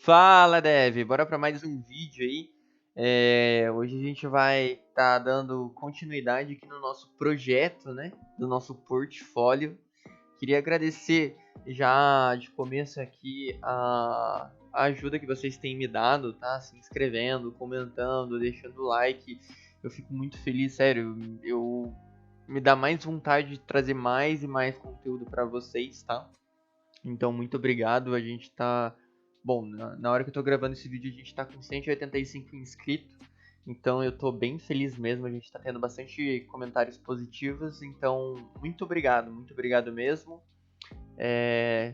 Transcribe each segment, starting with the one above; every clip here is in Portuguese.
Fala, Dev! Bora para mais um vídeo aí. Hoje a gente vai estar dando continuidade aqui no nosso projeto, né? Do nosso portfólio. Queria agradecer já de começo aqui a ajuda que vocês têm me dado, tá? Se inscrevendo, comentando, deixando like. Eu fico muito feliz, sério. Eu me dá mais vontade de trazer mais e mais conteúdo para vocês, tá? Então, muito obrigado. A gente tá. Bom, na hora que eu tô gravando esse vídeo, a gente tá com 185 inscritos. Então, eu tô bem feliz mesmo. A gente tá tendo bastante comentários positivos. Então, muito obrigado mesmo.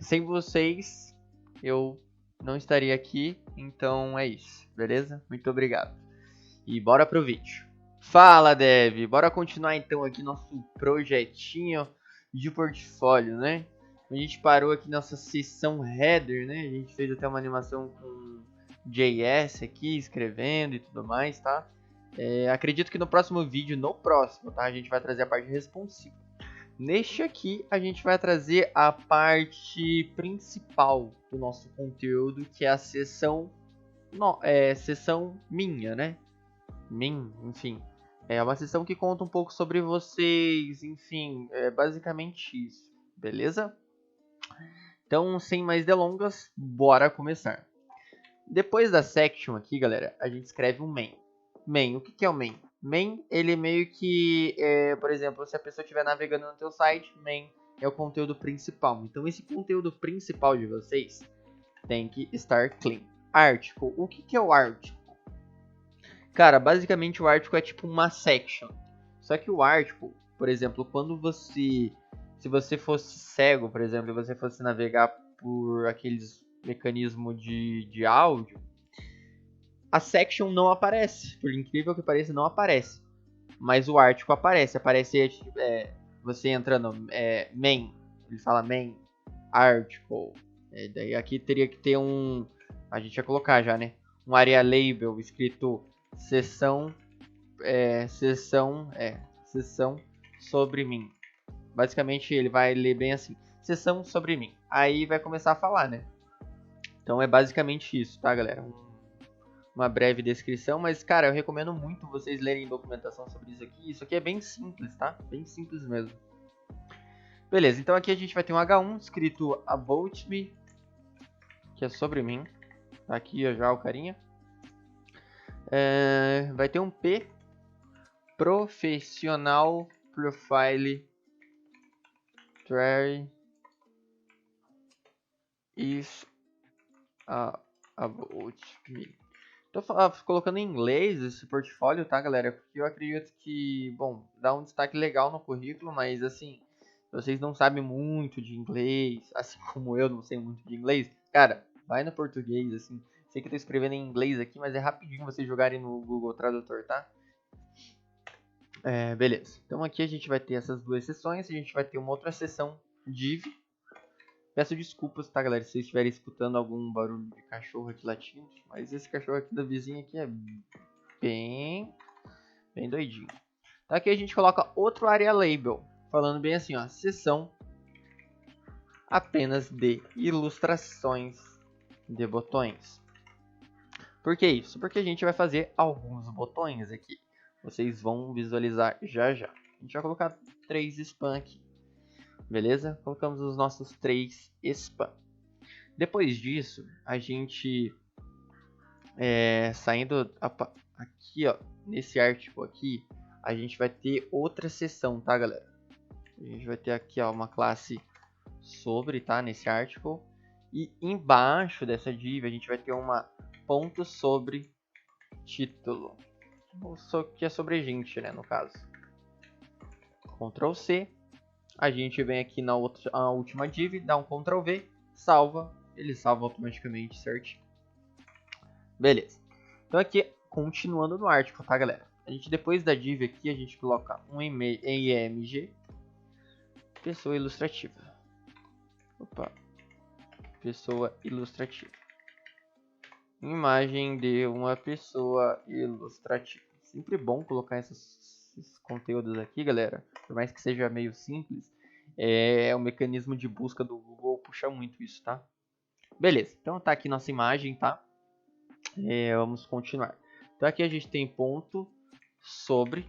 Sem vocês, eu não estaria aqui. Então, é isso, beleza? Muito obrigado. E bora pro vídeo. Fala, Dev! Bora continuar então aqui nosso projetinho de portfólio, né? A gente parou aqui nossa seção header, né? A gente fez até uma animação com JS aqui, escrevendo e tudo mais, tá? Acredito que no próximo vídeo, tá? A gente vai trazer a parte responsiva. Neste aqui, a gente vai trazer a parte principal do nosso conteúdo, que é a seção, seção minha, né? Enfim. É uma sessão que conta um pouco sobre vocês, enfim, é basicamente isso, beleza? Então, sem mais delongas, bora começar. Depois da section aqui, galera, a gente escreve um main. Main, o que é o main? Main, ele meio que, por exemplo, se a pessoa estiver navegando no teu site, main é o conteúdo principal. Então, esse conteúdo principal de vocês tem que estar clean. Article, o que é o article? Cara, basicamente o article é tipo uma section. Só que o article, por exemplo, se você fosse cego, por exemplo, e você fosse navegar por aqueles mecanismos de áudio, a section não aparece. Por incrível que pareça, não aparece. Mas o article aparece. Você entra no main, ele fala main article. Daí aqui teria que ter a gente ia colocar já, né? Um area label escrito sessão sessão sobre mim. Basicamente ele vai ler bem assim, sessão sobre mim. Aí vai começar a falar, né? Então é basicamente isso, tá, galera? Uma breve descrição, mas cara, eu recomendo muito vocês lerem documentação sobre isso aqui. Isso aqui é bem simples, tá? Bem simples mesmo. Beleza, então aqui a gente vai ter um H1 escrito about me, que é sobre mim. Tá aqui já o carinha. Vai ter um P, professional profile try is about me. Tô colocando em inglês esse portfólio, tá, galera? Porque eu acredito que, bom, dá um destaque legal no currículo, mas assim, vocês não sabem muito de inglês, assim como eu não sei muito de inglês, cara, vai no português, assim. Sei que eu tô escrevendo em inglês aqui, mas é rapidinho vocês jogarem no Google Tradutor, tá? Beleza. Então aqui a gente vai ter essas duas sessões, a gente vai ter uma outra sessão div. Peço desculpas, tá, galera, se vocês estiverem escutando algum barulho de cachorro aqui latindo, mas esse cachorro aqui da vizinha aqui é bem doidinho. Então aqui a gente coloca outro area label, falando bem assim, ó, seção apenas de ilustrações de botões. Por que isso? Porque a gente vai fazer alguns botões aqui. Vocês vão visualizar já já. A gente vai colocar 3 spam aqui. Beleza? Colocamos os nossos 3 spam. Depois disso, a gente saindo aqui, ó, nesse artigo aqui, a gente vai ter outra seção, tá, galera? A gente vai ter aqui, ó, uma classe sobre, tá, nesse artigo. E embaixo dessa div a gente vai ter uma ponto sobre título, que é sobre gente, né, no caso. Ctrl C. A gente vem aqui na última div, dá um Ctrl V, salva, ele salva automaticamente, certo? Beleza. Então aqui, continuando no artigo, tá, galera? A gente, depois da div aqui, a gente coloca um img, pessoa ilustrativa. Pessoa ilustrativa. Imagem de uma pessoa ilustrativa. Sempre bom colocar esses conteúdos aqui, galera. Por mais que seja meio simples, o mecanismo de busca do Google puxa muito isso, tá? Beleza, então tá aqui nossa imagem, tá? Vamos continuar. Então aqui a gente tem ponto sobre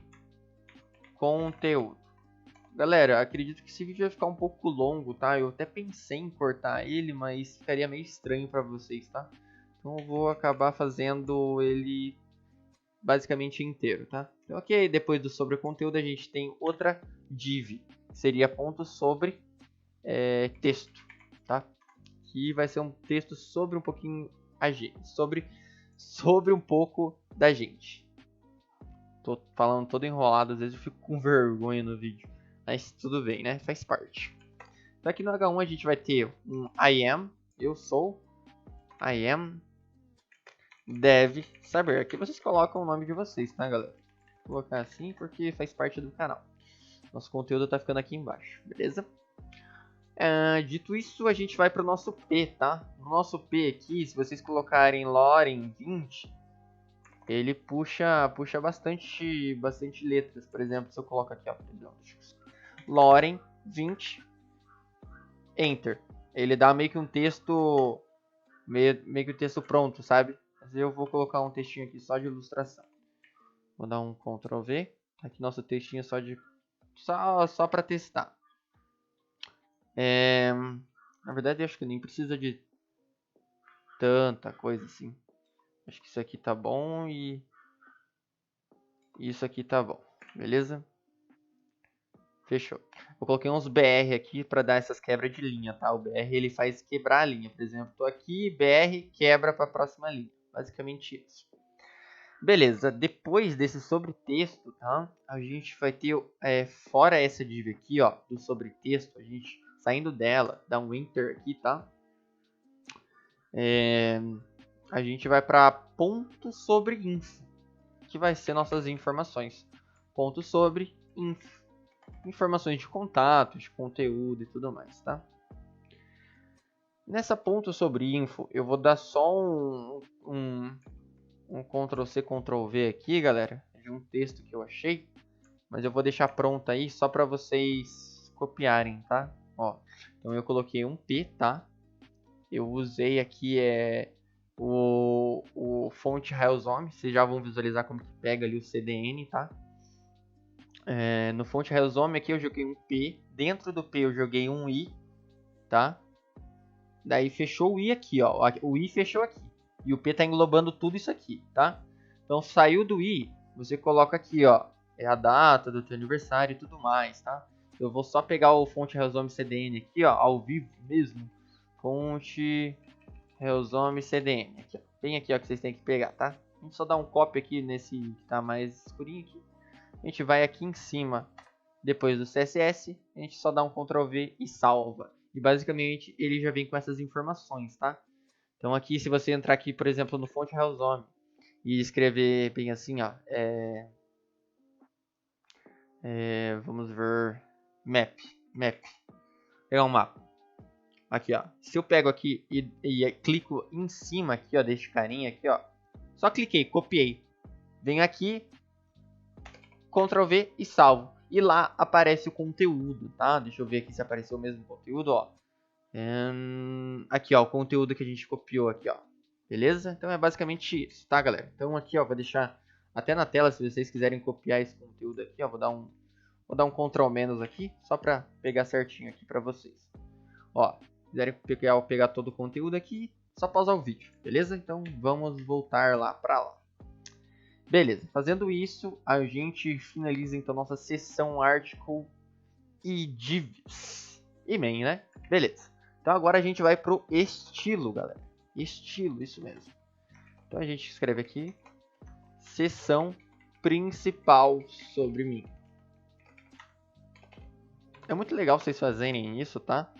conteúdo. Galera, acredito que esse vídeo vai ficar um pouco longo, tá? Eu até pensei em cortar ele, mas ficaria meio estranho para vocês, tá? Então eu vou acabar fazendo ele basicamente inteiro, tá? Então, ok, depois do sobre conteúdo a gente tem outra div, que seria ponto sobre texto, tá? Que vai ser um texto sobre um pouquinho a gente, sobre um pouco da gente. Tô falando todo enrolado, às vezes eu fico com vergonha no vídeo, mas tudo bem, né? Faz parte. Então aqui no H1 a gente vai ter um I am, eu sou, I am, deve saber. Aqui vocês colocam o nome de vocês, tá, galera? Vou colocar assim porque faz parte do canal. Nosso conteúdo tá ficando aqui embaixo, beleza? Dito isso, a gente vai para o nosso P, tá? No nosso P aqui, se vocês colocarem Loren 20, ele puxa bastante letras. Por exemplo, se eu coloco aqui, ó, Loren 20, Enter. Ele dá meio que um texto, meio que um texto pronto, sabe? Mas eu vou colocar um textinho aqui só de ilustração. Vou dar um Ctrl V. Aqui nosso textinho só para testar. Na verdade, eu acho que nem precisa de tanta coisa assim. Acho que isso aqui tá bom e isso aqui tá bom. Beleza? Fechou. Eu coloquei uns BR aqui para dar essas quebras de linha, tá? O BR ele faz quebrar a linha. Por exemplo, tô aqui, BR quebra para a próxima linha. Basicamente isso. Beleza, depois desse sobretexto, tá? A gente vai ter, fora essa div aqui, ó, do sobretexto, a gente saindo dela, dá um Enter aqui, tá? A gente vai para ponto sobre info, que vai ser nossas informações. Ponto sobre info, informações de contato, de conteúdo e tudo mais, tá? Nessa ponto sobre info, eu vou dar só um Ctrl C, Ctrl V aqui, galera, de um texto que eu achei, mas eu vou deixar pronto aí só para vocês copiarem, tá? Ó, então eu coloquei um P, tá? Eu usei aqui o fonte Railsome, vocês já vão visualizar como que pega ali o CDN, tá? No fonte Railsome aqui eu joguei um P, dentro do P eu joguei um I, tá? Daí fechou o I aqui, ó, o I fechou aqui. E o P tá englobando tudo isso aqui, tá? Então saiu do I, você coloca aqui, ó, é a data do teu aniversário e tudo mais, tá? Eu vou só pegar o fonte Railsome CDN aqui, ó, ao vivo mesmo. Fonte Railsome CDN, aqui, ó, bem aqui, ó, que vocês têm que pegar, tá? A gente só dá um copy aqui nesse que tá mais escurinho aqui. A gente vai aqui em cima, depois do CSS, a gente só dá um Ctrl V e salva. E basicamente ele já vem com essas informações, tá? Então aqui, se você entrar aqui, por exemplo, no fonte Railsome e escrever bem assim, ó, vamos ver, map, pegar um mapa. Aqui, ó, se eu pego aqui e clico em cima aqui, ó, deste carinha aqui, ó, só cliquei, copiei, venho aqui, Ctrl V e salvo. E lá aparece o conteúdo, tá? Deixa eu ver aqui se apareceu o mesmo conteúdo, ó. Aqui, ó, o conteúdo que a gente copiou aqui, ó. Beleza? Então é basicamente isso, tá, galera? Então aqui, ó, vou deixar até na tela se vocês quiserem copiar esse conteúdo aqui, ó. Vou dar um Ctrl menos aqui, só pra pegar certinho aqui pra vocês. Ó, se quiserem pegar todo o conteúdo aqui, só pausar o vídeo, beleza? Então vamos voltar lá pra lá. Beleza, fazendo isso, a gente finaliza então nossa seção article e divs. E main, né? Beleza. Então agora a gente vai pro estilo, galera. Estilo, isso mesmo. Então a gente escreve aqui, seção principal sobre mim. É muito legal vocês fazerem isso, tá?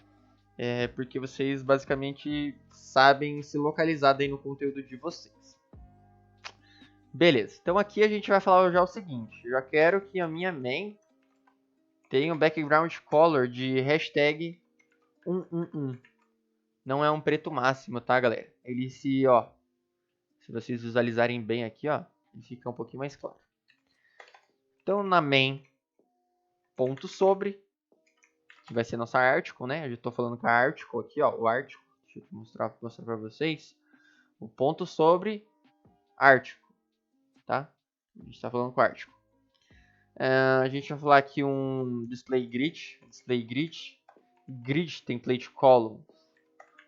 Porque vocês basicamente sabem se localizar aí no conteúdo de vocês. Beleza, então aqui a gente vai falar já o seguinte. Eu já quero que a minha main tenha um background color de hashtag 111. Não é um preto máximo, tá, galera? Ele se vocês visualizarem bem aqui, ó, ele fica um pouquinho mais claro. Então na main ponto sobre, que vai ser nossa article, né? Eu já tô falando com a article aqui, ó, o article. Deixa eu mostrar para vocês. O ponto sobre Ártico, tá? A gente está falando com Ártico. A gente vai falar aqui um display grid. Grid template column.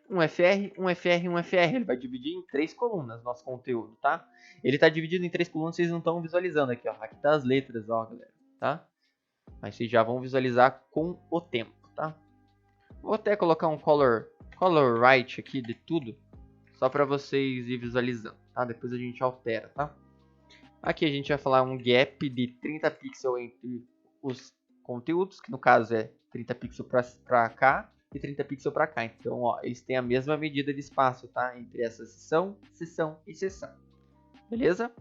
Um FR, um FR, um FR. Ele vai dividir em 3 colunas nosso conteúdo, tá? Ele está dividido em 3 colunas, vocês não estão visualizando aqui, ó. Aqui tá as letras, ó, galera, tá? Mas vocês já vão visualizar com o tempo, tá? Vou até colocar um color right aqui de tudo, só para vocês ir visualizando, tá? Depois a gente altera, tá? Aqui a gente vai falar um gap de 30 pixels entre os conteúdos, que no caso é 30 pixels para cá e 30 pixels para cá. Então, ó, eles têm a mesma medida de espaço, tá? Entre essa seção, seção e seção. Beleza?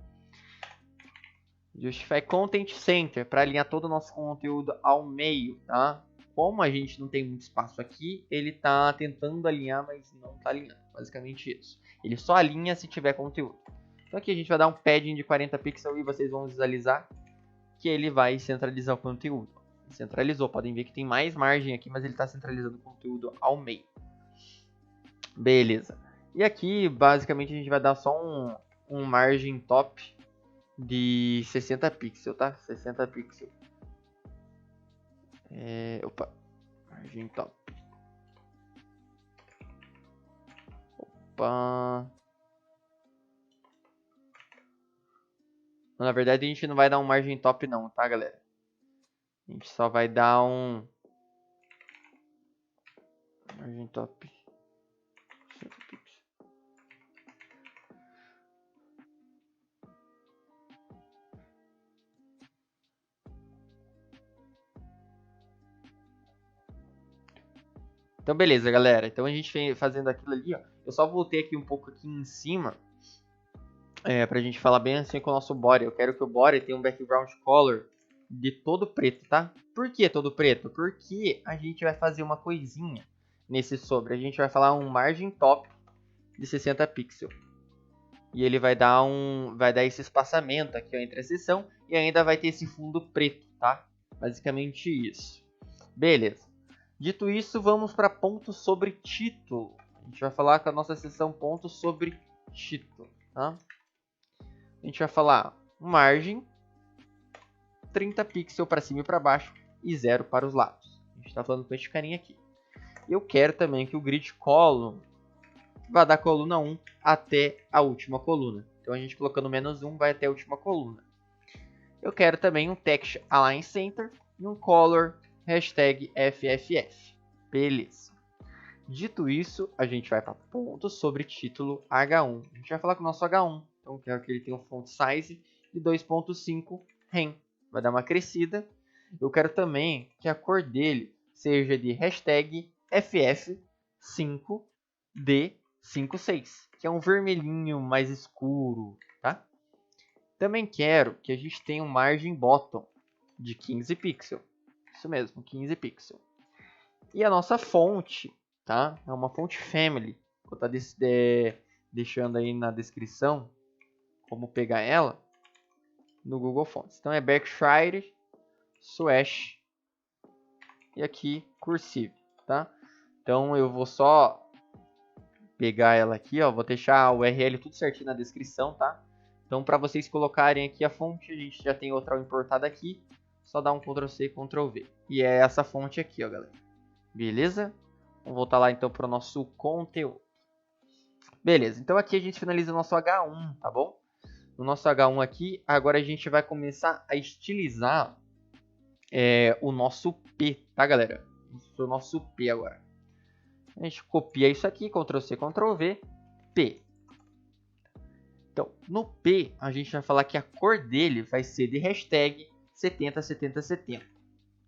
Justify Content Center, para alinhar todo o nosso conteúdo ao meio, tá? Como a gente não tem muito espaço aqui, ele está tentando alinhar, mas não está alinhando. Basicamente isso. Ele só alinha se tiver conteúdo. Então aqui a gente vai dar um padding de 40 pixels e vocês vão visualizar que ele vai centralizar o conteúdo. Centralizou, podem ver que tem mais margem aqui, mas ele está centralizando o conteúdo ao meio. Beleza. E aqui, basicamente, a gente vai dar só um margem top de 60 pixels, tá? 60 pixels. Opa. Margem top. Opa. Na verdade, a gente não vai dar um margem top não, tá, galera? A gente só vai dar um margem top. Então, beleza, galera. Então, a gente vem fazendo aquilo ali, ó. Eu só voltei aqui um pouco aqui em cima. Pra gente falar bem assim com o nosso body. Eu quero que o body tenha um background color de todo preto, tá? Por que todo preto? Porque a gente vai fazer uma coisinha nesse sobre. A gente vai falar um margin top de 60 pixels. E ele vai dar esse espaçamento aqui, ó, entre a seção. E ainda vai ter esse fundo preto, tá? Basicamente isso. Beleza. Dito isso, vamos para pontos sobre título. A gente vai falar com a nossa seção pontos sobre título, tá? A gente vai falar margem, 30 pixels para cima e para baixo e 0 para os lados. A gente está falando com esse carinha aqui. Eu quero também que o grid column vá da coluna 1 até a última coluna. Então a gente colocando -1 vai até a última coluna. Eu quero também um text align center e um color hashtag FFF. Beleza. Dito isso, a gente vai para ponto sobre título H1. A gente vai falar com o nosso H1. Então, eu quero que ele tenha um font size de 2.5 rem. Vai dar uma crescida. Eu quero também que a cor dele seja de hashtag FF5D56, que é um vermelhinho mais escuro, tá? Também quero que a gente tenha um margin bottom de 15 pixels. Isso mesmo, 15 pixels. E a nossa fonte, tá? É uma fonte family. Vou estar deixando aí na descrição como pegar ela no Google Fonts. Então é Berkshire Swash e aqui cursive, tá? Então eu vou só pegar ela aqui, ó, vou deixar o URL tudo certinho na descrição, tá? Então para vocês colocarem aqui a fonte, a gente já tem outra importada aqui, só dá um Ctrl C e Ctrl V. E é essa fonte aqui, ó, galera. Beleza? Vamos voltar lá então para o nosso conteúdo. Beleza, então aqui a gente finaliza o nosso H1, tá bom? No nosso H1 aqui, agora a gente vai começar a estilizar o nosso P, tá, galera? O nosso P agora. A gente copia isso aqui, Ctrl C, Ctrl V, P. Então, no P, a gente vai falar que a cor dele vai ser de hashtag 707070.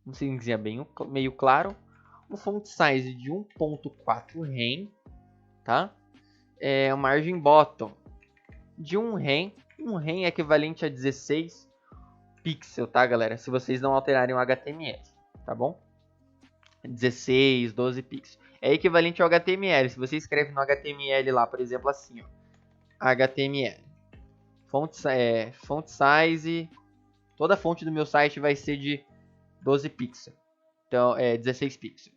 Um cinzinha meio claro. Um font size de 1.4 rem, tá? A margem bottom de 1 rem. 1 rem é equivalente a 16 pixels, tá, galera? Se vocês não alterarem o HTML, tá bom? 16, 12 pixels. É equivalente ao HTML. Se você escreve no HTML lá, por exemplo, assim, ó. HTML. Font size. Toda a fonte do meu site vai ser de 12 pixels. Então, 16 pixels.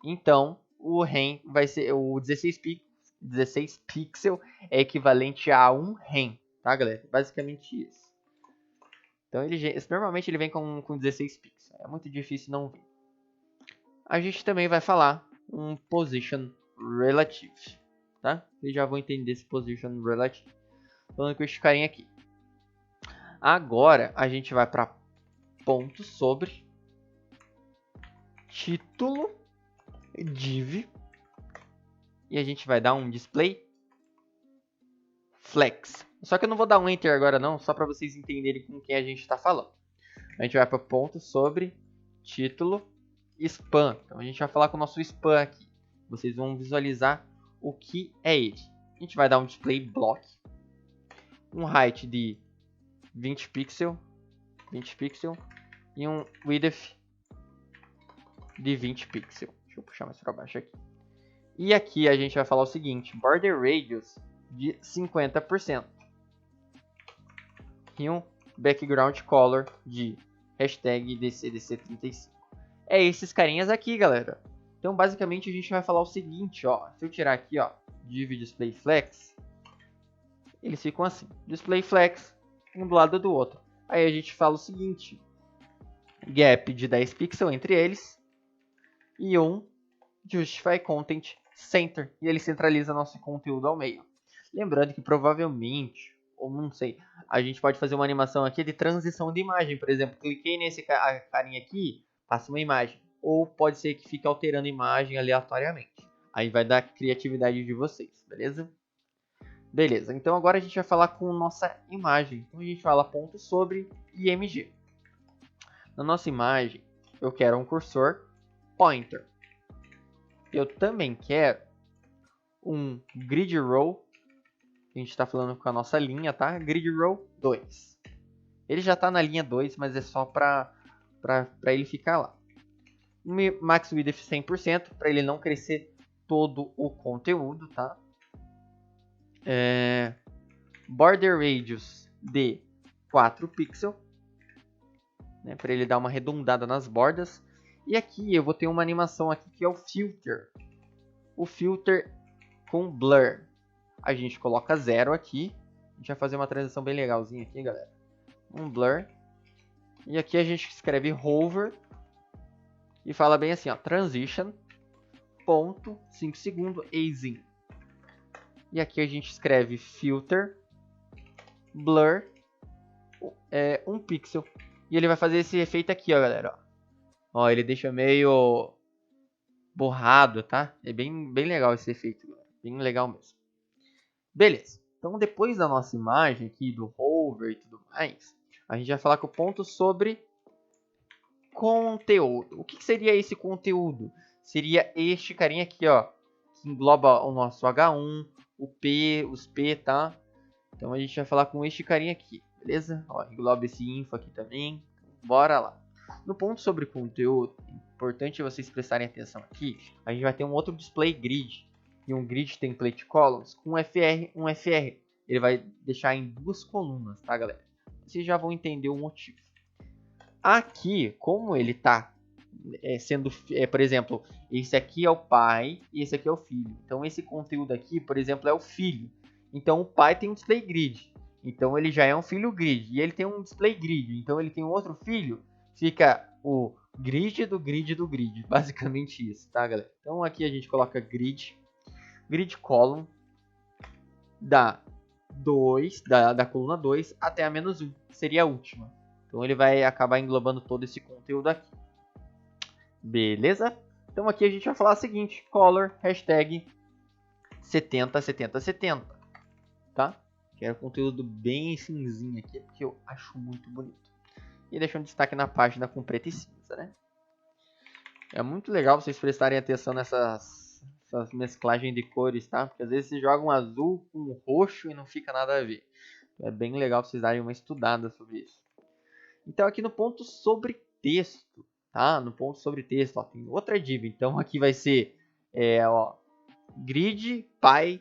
Então, o REM vai ser o 16 pixel é equivalente a 1 REM, tá, galera? Basicamente isso. Então normalmente ele vem com 16 pixels. É muito difícil não vir. A gente também vai falar um position relative, tá? Vocês já vão entender esse position relative. Falando com esse carinha aqui. Agora a gente vai para ponto sobre título div e a gente vai dar um display flex. Só que eu não vou dar um enter agora não, só para vocês entenderem com quem a gente está falando. A gente vai para ponto sobre título span. Então a gente vai falar com o nosso span aqui. Vocês vão visualizar o que é ele. A gente vai dar um display block, um height de 20 pixels e um width de 20 pixels. Deixa eu puxar mais para baixo aqui. E aqui a gente vai falar o seguinte, border radius de 50% e um background color de hashtag DCDC35. É esses carinhas aqui, galera. Então basicamente a gente vai falar o seguinte, ó. Se eu tirar aqui, ó, div display flex, eles ficam assim, display flex, um do lado do outro. Aí a gente fala o seguinte, gap de 10 pixels entre eles e um justify content center, e ele centraliza nosso conteúdo ao meio. Lembrando que provavelmente, ou não sei, a gente pode fazer uma animação aqui de transição de imagem. Por exemplo, cliquei nesse carinha aqui, passa uma imagem. Ou pode ser que fique alterando a imagem aleatoriamente. Aí vai dar criatividade de vocês, beleza? Beleza, então agora a gente vai falar com nossa imagem. Então a gente fala ponto sobre img. Na nossa imagem, eu quero um cursor pointer. Eu também quero um grid row. A gente está falando com a nossa linha, tá? Grid row 2. Ele já está na linha 2, mas é só para ele ficar lá. Max width 100%, para ele não crescer todo o conteúdo, tá? Border radius de 4 pixels, né? Para ele dar uma arredondada nas bordas. E aqui eu vou ter uma animação aqui que é o filter. O filter com blur. A gente coloca 0 aqui. A gente vai fazer uma transição bem legalzinha aqui, galera. Um blur. E aqui a gente escreve hover. E fala bem assim, ó. Transition. Ponto. 5 segundos. Easing. E aqui a gente escreve filter. Blur. 1 pixel. E ele vai fazer esse efeito aqui, ó, galera. Ó, ele deixa meio borrado, tá? É bem legal esse efeito, galera. Bem legal mesmo. Beleza. Então, depois da nossa imagem aqui, do hover e tudo mais, a gente vai falar com o ponto sobre conteúdo. O que seria esse conteúdo? Seria este carinha aqui, ó, que engloba o nosso H1, o P, os P, tá? Então, a gente vai falar com este carinha aqui, beleza? Ó, engloba esse info aqui também. Bora lá. No ponto sobre conteúdo, é importante vocês prestarem atenção aqui, a gente vai ter um outro display grid e um grid template columns com um FR. Ele vai deixar em 2 colunas, tá, galera? Vocês já vão entender o motivo. Aqui, como ele tá sendo, por exemplo, esse aqui é o pai e esse aqui é o filho. Então, esse conteúdo aqui, por exemplo, é o filho. Então, o pai tem um display grid. Então, ele já é um filho grid. E ele tem um display grid. Então, ele tem um outro filho. Fica o grid do grid do grid. Basicamente isso, tá, galera? Então, aqui a gente coloca grid column da coluna 2 até a -1, que seria a última. Então ele vai acabar englobando todo esse conteúdo aqui. Beleza? Então aqui a gente vai falar o seguinte, color hashtag 707070, tá? Quero conteúdo bem cinzinho aqui, porque eu acho muito bonito. E deixa um destaque na página com preto e cinza, né? É muito legal vocês prestarem atenção nessas mesclagens de cores, tá? Porque às vezes você joga um azul com um roxo e não fica nada a ver. É bem legal vocês darem uma estudada sobre isso. Então aqui no ponto sobre texto, tá? No ponto sobre texto, ó, tem outra div. Então aqui vai ser grid pai,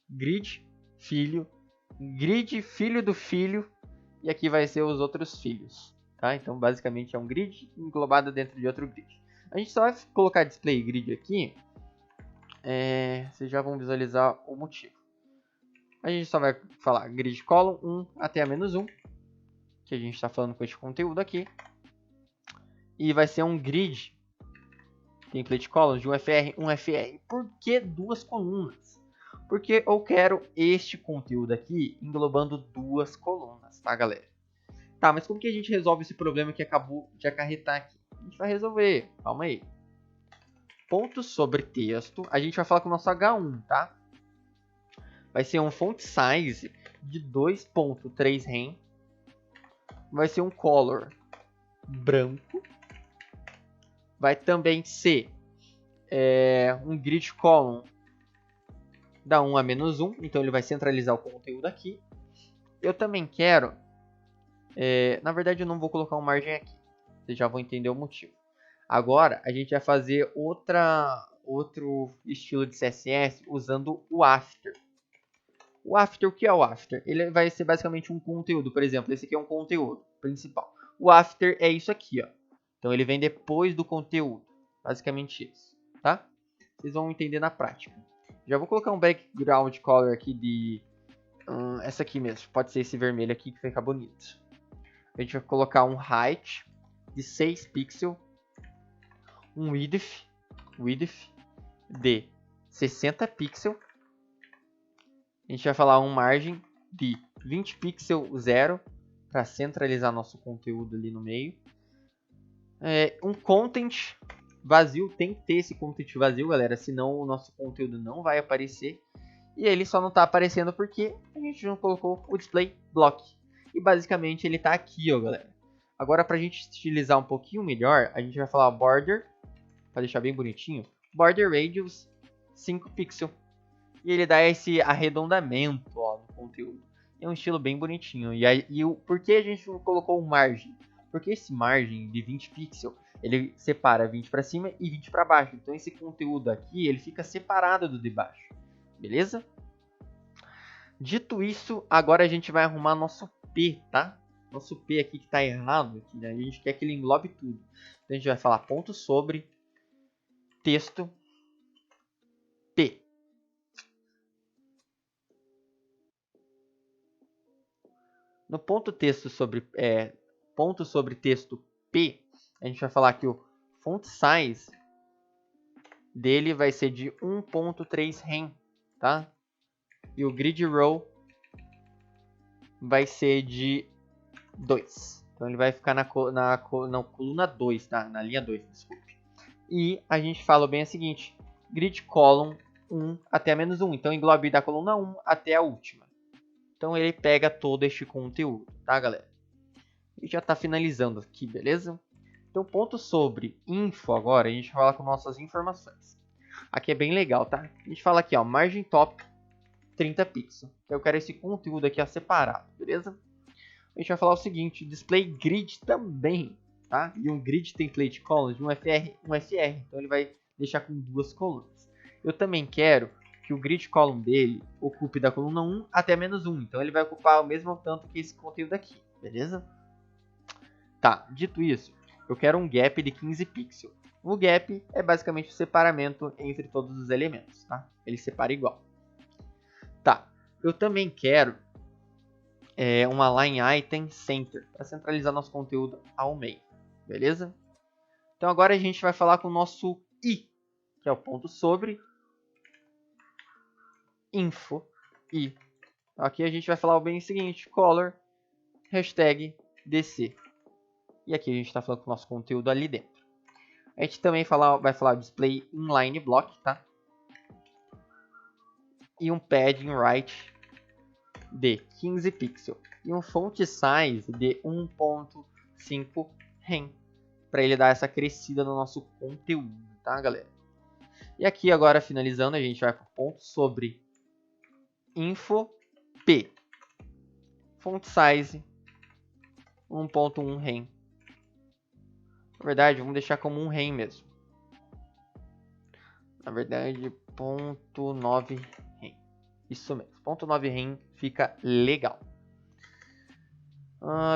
grid filho, grid filho do filho e aqui vai ser os outros filhos, tá? Então basicamente é um grid englobado dentro de outro grid. A gente só vai colocar display grid aqui vocês já vão visualizar o motivo. A gente só vai falar grid column 1 até a menos 1, que a gente está falando com esse conteúdo aqui. E vai ser um grid template columns de um FR, um FR. Por que duas colunas? Porque eu quero este conteúdo aqui englobando duas colunas, tá, galera? Tá, mas como que a gente resolve esse problema que acabou de acarretar aqui? A gente vai resolver, calma aí. Ponto sobre texto, a gente vai falar com o nosso H1, tá? Vai ser um font size de 2.3 rem. Vai ser um color branco. Vai também ser um grid column da 1 a menos 1. Então ele vai centralizar o conteúdo aqui. Eu também quero... na verdade eu não vou colocar uma margem aqui. Vocês já vão entender o motivo. Agora a gente vai fazer outro estilo de CSS usando o after. O after, o que é o after? Ele vai ser basicamente um conteúdo. Por exemplo, esse aqui é um conteúdo principal. O after é isso aqui, ó. Então ele vem depois do conteúdo. Basicamente isso, tá? Vocês vão entender na prática. Já vou colocar um background color aqui de... essa aqui mesmo. Pode ser esse vermelho aqui que fica bonito. A gente vai colocar um height de 6 pixels. Um width de 60 pixels. A gente vai falar um margem de 20 pixels 0 para centralizar nosso conteúdo ali no meio. Um content vazio, tem que ter esse content vazio, galera, senão o nosso conteúdo não vai aparecer. E ele só não está aparecendo porque a gente não colocou o display block. E basicamente ele está aqui, ó, galera. Agora, para a gente estilizar um pouquinho melhor, a gente vai falar border, para deixar bem bonitinho, border radius 5 pixels. E ele dá esse arredondamento, ó, no conteúdo. É um estilo bem bonitinho. Por que a gente não colocou um margem? Porque esse margem de 20 pixels, ele separa 20 para cima e 20 para baixo. Então esse conteúdo aqui, ele fica separado do de baixo. Beleza? Dito isso, agora a gente vai arrumar nosso P, tá? Nosso P aqui que está errado. Aqui, né? A gente quer que ele englobe tudo. Então a gente vai falar ponto sobre texto P. No ponto sobre texto P, a gente vai falar que o font size dele vai ser de 1.3 rem, tá? E o grid row vai ser de 2. Então ele vai ficar na coluna 2, tá? Na linha 2, desculpe. E a gente fala bem o seguinte, grid column 1 até a menos 1. Então englobe da coluna 1 até a última. Então ele pega todo este conteúdo, tá, galera? E já está finalizando aqui, beleza? Então, ponto sobre info agora, a gente fala com nossas informações. Aqui é bem legal, tá? A gente fala aqui, ó, margem top 30 pixels. Eu quero esse conteúdo aqui ó, separado, beleza? A gente vai falar o seguinte, display grid também, tá? E um grid template columns de um FR, um FR. Então ele vai deixar com duas colunas. Eu também quero que o grid column dele ocupe da coluna 1 até menos 1. Então ele vai ocupar o mesmo tanto que esse conteúdo aqui, beleza? Tá, dito isso, eu quero um gap de 15 pixels. O gap é basicamente o separamento entre todos os elementos, tá? Ele separa igual. Tá, eu também quero uma line item center para centralizar nosso conteúdo ao meio, beleza? Então agora a gente vai falar com o nosso i, que é o ponto sobre info i. Aqui a gente vai falar bem o seguinte, color hashtag dc. E aqui a gente está falando com o nosso conteúdo ali dentro. A gente também vai falar display inline block, tá? E um padding right de 15 pixels. E um font size de 1.5 rem. Para ele dar essa crescida no nosso conteúdo, tá, galera? E aqui agora, finalizando, a gente vai para o ponto sobre info p. Font size 1.1 rem. Na verdade, vamos deixar como 1 rem mesmo. Na verdade, 0.9 rem. Isso mesmo, 0.9 rem fica legal.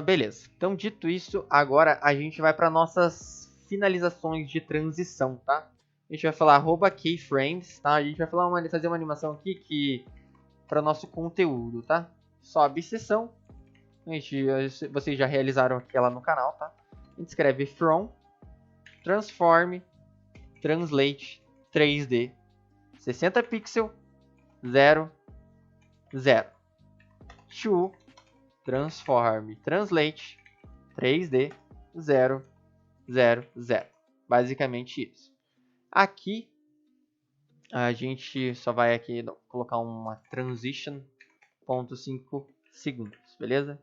Beleza, então dito isso, agora a gente vai para nossas finalizações de transição, tá? a gente vai falar @keyframes, tá? A gente vai fazer uma animação aqui que para nosso conteúdo, tá? Sobe seção. Vocês já realizaram aquela no canal, tá? A gente escreve from transform translate 3D 60 pixel 0 0 to transform translate 3D 0 0 0. Basicamente isso. Aqui a gente só vai aqui colocar uma transition 0.5 segundos, beleza?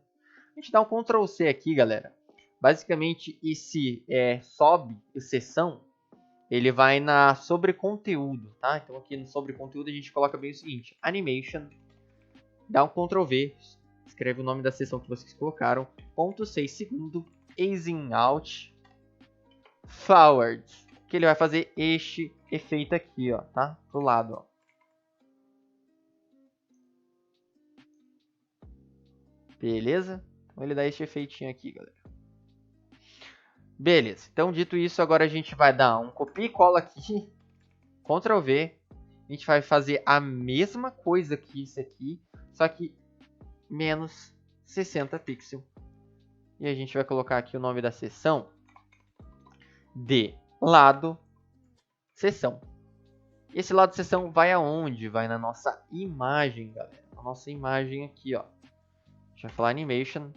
A gente dá um Ctrl C aqui, galera. Basicamente, esse sobe seção, ele vai na sobre conteúdo, tá? Então aqui no sobre conteúdo a gente coloca bem o seguinte: animation, dá um Ctrl V, escreve o nome da seção que vocês colocaram, 0.6 segundo, easing out, forward, que ele vai fazer este efeito aqui, ó, tá? Pro lado, ó. Beleza? Então ele dá este efeitinho aqui, galera. Beleza. Então, dito isso, agora a gente vai dar um copia e cola aqui. Ctrl V. A gente vai fazer a mesma coisa que isso aqui, só que menos 60 pixels. E a gente vai colocar aqui o nome da seção de lado seção. Esse lado seção vai aonde? Vai na nossa imagem, galera. A nossa imagem aqui, ó. A gente vai falar animation,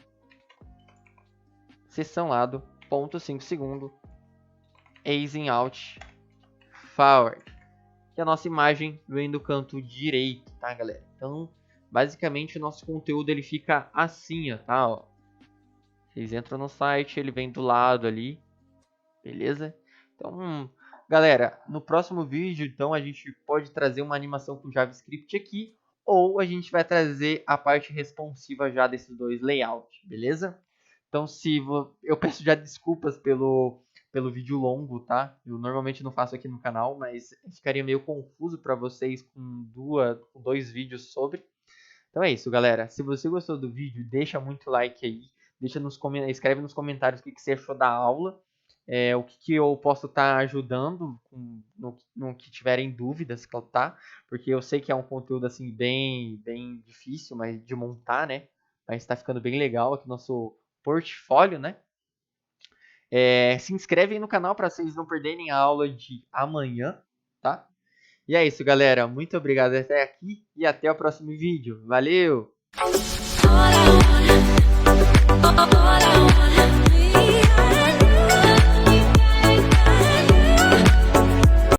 seção lado, 0.5 segundo, easing out, forward. Que a nossa imagem vem do canto direito, tá, galera? Então, basicamente, o nosso conteúdo ele fica assim, ó, tá? Ó. Vocês entram no site, ele vem do lado ali, beleza? Então, galera, no próximo vídeo, então, a gente pode trazer uma animação com JavaScript aqui, ou a gente vai trazer a parte responsiva já desses dois layouts, beleza? Então, eu peço já desculpas pelo vídeo longo, tá? Eu normalmente não faço aqui no canal, mas ficaria meio confuso para vocês com dois vídeos sobre. Então é isso, galera. Se você gostou do vídeo, deixa muito like aí. Escreve nos comentários o que você achou da aula. O que eu posso estar ajudando no que tiverem dúvidas, tá? Porque eu sei que é um conteúdo assim bem difícil, mas de montar, né? Mas está ficando bem legal aqui nosso portfólio, né? Se inscreve aí no canal para vocês não perderem a aula de amanhã, tá? E é isso, galera. Muito obrigado até aqui e até o próximo vídeo. Valeu!